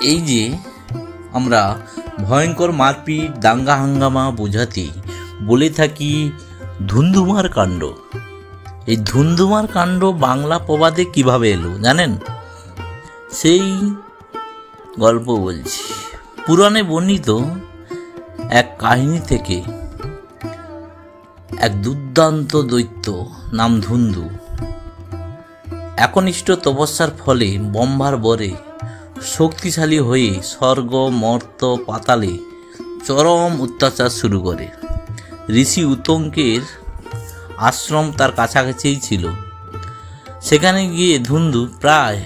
এই যে আমরা ভয়ঙ্কর মারপিট দাঙ্গা হাঙ্গামা বোঝাতে বলে থাকি ধুন্ধুমার কাণ্ড। এই ধুন্ধুমার কাণ্ড বাংলা প্রবাদে কিভাবে এলো জানেন? সেই গল্প বলছি। পুরাণে বর্ণিত এক কাহিনী থেকে এক দুর্দান্ত দৈত্য নাম ধুন্ধু একনিষ্ঠ তপস্যার ফলে ব্রহ্মার বরে শক্তিশালী হয়ে স্বর্গ মর্ত পাতালে চরম অত্যাচার শুরু করে। ঋষি উতঙ্কের আশ্রম তার কাছাকাছিই ছিল। সেখানে গিয়ে ধুন্ধু প্রায়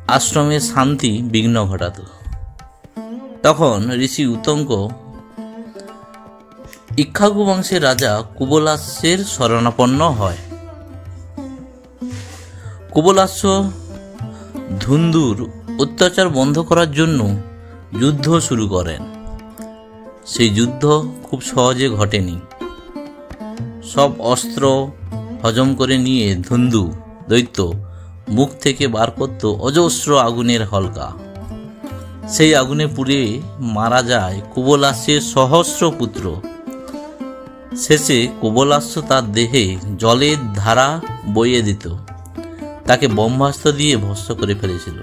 আশ্রমের শান্তি বিঘ্ন ঘটাত। তখন ঋষি উতঙ্ক ইক্ষ্বাকু বংশের রাজা কুবলাস্যের শরণাপন্ন হয়। কুবলাস্য ধুন্ধুর অত্যাচার বন্ধ করার জন্য যুদ্ধ শুরু করেন। সেই যুদ্ধ খুব সহজে ঘটেনি। সব অস্ত্র হজম করে নিয়ে ধুন্ধু দৈত্য মুখ থেকে বার করত অজস্র আগুনের হলকা। সেই আগুনে পুড়ে মারা যায় কুবলাস্যের সহস্র পুত্র। শেষে কুবলাস্য তার দেহে জলের ধারা বইয়ে দিত। তাকে ব্রহ্মাস্ত্র দিয়ে ভস্ম করে ফেলেছিল।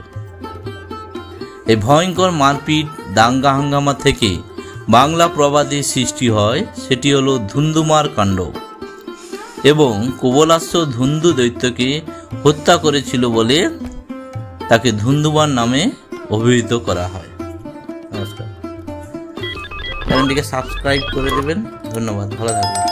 এই ভয়ঙ্কর মারপিট দাঙ্গা হাঙ্গামা থেকে বাংলা প্রবাদে সৃষ্টি হয়, সেটি হলো ধুন্ধুমার কাণ্ড। এবং কুবলাস্য ধুন্ধু দৈত্যকে হত্যা করেছিল বলে তাকে ধুন্ধুমার নামে অভিহিত করা হয়। নমস্কার, চ্যানেলটিকে সাবস্ক্রাইব করে দেবেন। ধন্যবাদ, ভালো থাকবেন।